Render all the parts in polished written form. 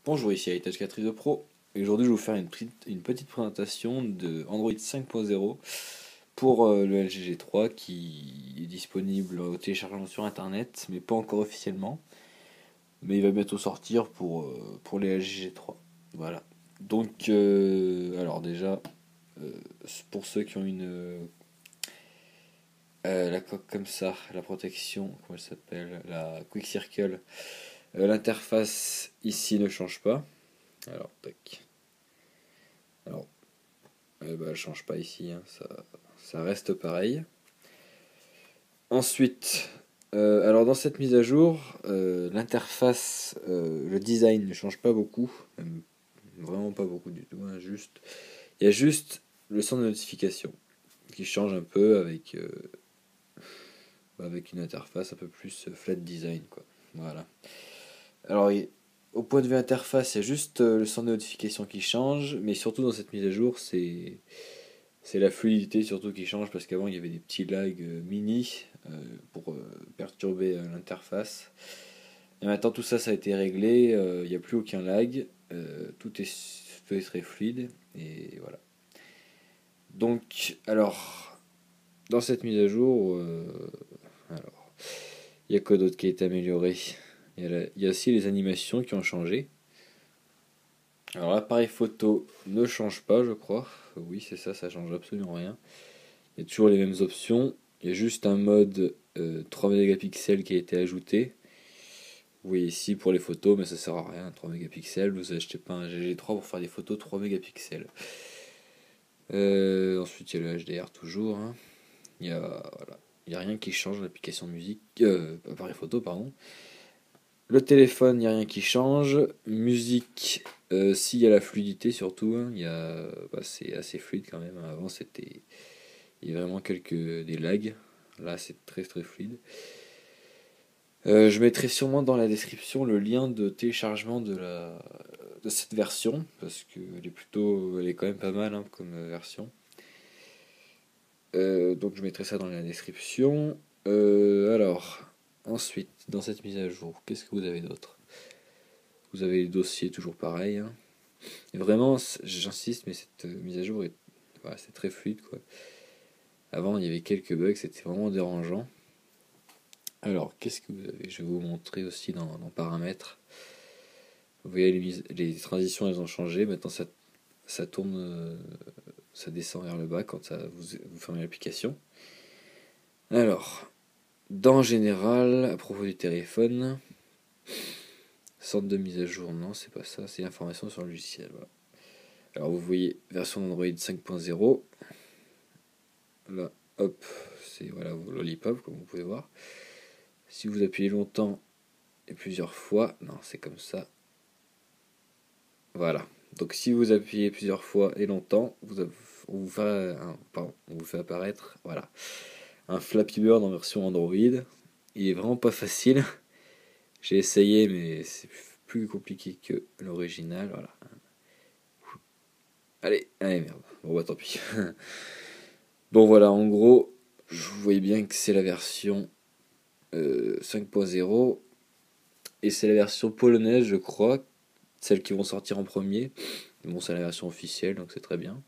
Bonjour, ici Heritage 4 Pro et aujourd'hui je vais vous faire une petite présentation de Android 5.0 pour le LG G3 qui est disponible au téléchargement sur internet mais pas encore officiellement, mais il va bientôt sortir pour les LG G3. Voilà. Donc alors déjà euh, pour ceux qui ont la coque comme ça, la protection, comment elle s'appelle, la Quick Circle, l'interface ici ne change pas. Alors tac. Alors, elle change pas ici, hein, ça reste pareil. Ensuite, alors dans cette mise à jour, l'interface, le design ne change pas beaucoup, même vraiment pas beaucoup du tout, hein, il y a juste le centre de notification qui change un peu avec une interface un peu plus flat design, quoi. Voilà. Alors, au point de vue interface, il y a juste le centre de notification qui change, mais surtout dans cette mise à jour, c'est la fluidité surtout qui change parce qu'avant il y avait des petits lags mini pour perturber l'interface. Et maintenant tout ça a été réglé, il n'y a plus aucun lag, tout est très fluide et voilà. Donc alors dans cette mise à jour, alors il y a quoi d'autre qui a été amélioré? Il y a aussi les animations qui ont changé. Alors l'appareil photo ne change pas je crois. Oui c'est ça, ça change absolument rien. Il y a toujours les mêmes options. Il y a juste un mode 3 mégapixels qui a été ajouté. Vous voyez ici pour les photos, mais ça sert à rien, 3 mégapixels. Vous achetez pas un GG3 pour faire des photos 3 mégapixels. Ensuite, il y a le HDR toujours. Hein. Voilà. Il n'y a rien qui change l'application musique. Appareil photo, pardon. Le téléphone, il n'y a rien qui change. Musique, s'il y a la fluidité surtout. Hein, c'est assez fluide quand même. Avant, il y a vraiment des lags. Là, c'est très très fluide. Je mettrai sûrement dans la description le lien de téléchargement de cette version parce elle est quand même pas mal hein, comme version. Donc je mettrai ça dans la description. Alors, ensuite, dans cette mise à jour, qu'est-ce que vous avez d'autre? Vous avez les dossiers toujours pareil. Hein. Et vraiment, j'insiste, mais cette mise à jour voilà, c'est très fluide quoi. Avant, il y avait quelques bugs, c'était vraiment dérangeant. Alors, qu'est-ce que vous avez? Je vais vous montrer aussi dans paramètres. Vous voyez, les transitions, elles ont changé. Maintenant, ça tourne, ça descend vers le bas quand vous fermez l'application. Alors, dans général, à propos du téléphone, centre de mise à jour, non, c'est pas ça, c'est information sur le logiciel. Voilà. Alors, vous voyez, version Android 5.0. Là, hop, c'est voilà, Lollipop, comme vous pouvez voir. Si vous appuyez longtemps et plusieurs fois, non, c'est comme ça. Voilà. Donc si vous appuyez plusieurs fois et longtemps, on vous fait apparaître voilà, un Flappy Bird en version Android. Il est vraiment pas facile. J'ai essayé mais c'est plus compliqué que l'original. Voilà. Allez merde. Bon bah tant pis. Bon voilà, en gros, vous voyez bien que c'est la version 5.0 et c'est la version polonaise je crois, celles qui vont sortir en premier. Bon, c'est la version officielle, donc c'est très bien.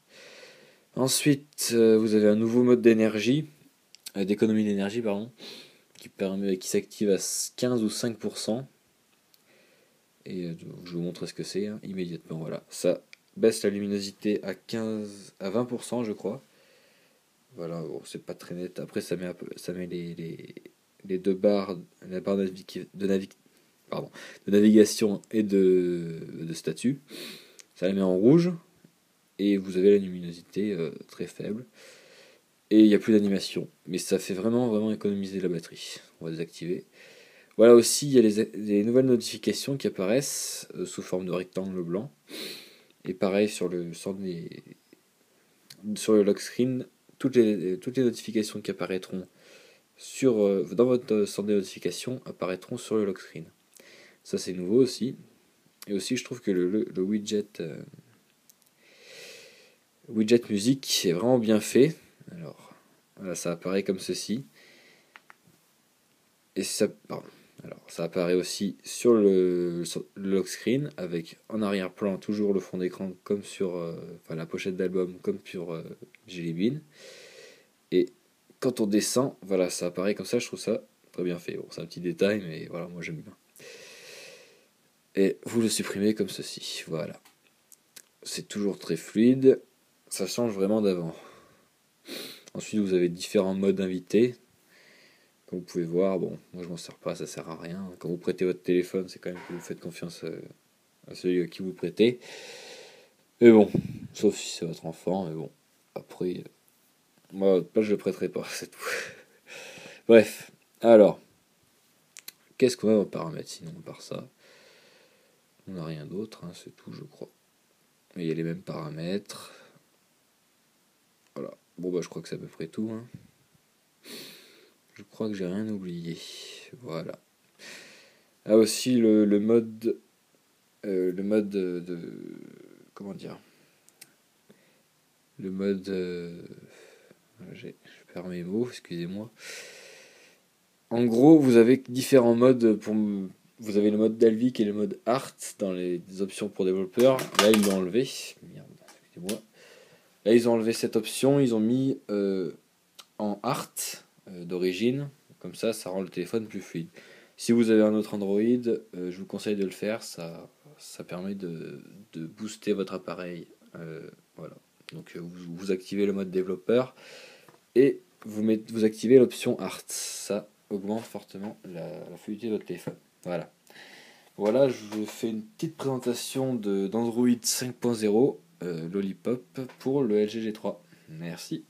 Ensuite, vous avez un nouveau mode d'énergie, d'économie d'énergie, pardon, qui s'active à 15 ou 5%. Et je vous montre ce que c'est hein, immédiatement. Voilà, ça baisse la luminosité à 20%, je crois. Voilà, bon, c'est pas très net. Après, ça met les deux barres, la barre pardon, de navigation et de statut. Ça la met en rouge. Et vous avez la luminosité très faible. Et il n'y a plus d'animation. Mais ça fait vraiment, vraiment économiser la batterie. On va désactiver. Voilà aussi, il y a les nouvelles notifications qui apparaissent sous forme de rectangle blanc. Et pareil sur sur le lock screen, toutes les notifications qui apparaîtront dans votre centre de notification apparaîtront sur le lock screen. Ça c'est nouveau aussi. Et aussi je trouve que le widget musique est vraiment bien fait. Alors, voilà, ça apparaît comme ceci. Et ça, pardon, Alors, ça apparaît aussi sur le lock screen, avec en arrière-plan toujours le fond d'écran comme sur enfin, la pochette d'album comme sur Jelly Bean. Et quand on descend, voilà, ça apparaît comme ça, je trouve ça très bien fait. Bon, c'est un petit détail, mais voilà, moi j'aime bien. Et vous le supprimez comme ceci, voilà. C'est toujours très fluide, ça change vraiment d'avant. Ensuite, vous avez différents modes invités. Comme vous pouvez voir, bon, moi je m'en sers pas, ça sert à rien. Quand vous prêtez votre téléphone, c'est quand même que vous faites confiance à celui à qui vous prêtez. Mais bon, sauf si c'est votre enfant, mais bon, après, moi, pas je le prêterai pas, c'est tout. Bref, alors, qu'est-ce qu'on a en paramètres sinon, à part ça? On n'a rien d'autre, hein, c'est tout, je crois. Mais il y a les mêmes paramètres. Voilà, bon, bah, je crois que c'est à peu près tout, hein. Je crois que j'ai rien oublié. Voilà. Ah, aussi le mode. Le mode comment dire? Le mode. Je perds mes mots, excusez-moi. En gros, vous avez différents modes pour. Vous avez le mode Dalvik et le mode Art dans les options pour développeurs. Là, ils l'ont enlevé. Merde, excusez-moi. Là, ils ont enlevé cette option. Ils ont mis en Art d'origine. Comme ça rend le téléphone plus fluide. Si vous avez un autre Android, je vous conseille de le faire. Ça permet de booster votre appareil. Voilà. Donc, vous activez le mode développeur et vous activez l'option Art. Ça augmente fortement la fluidité de votre téléphone. Voilà. Voilà, je fais une petite présentation d'Android 5.0 Lollipop pour le LG G3. Merci.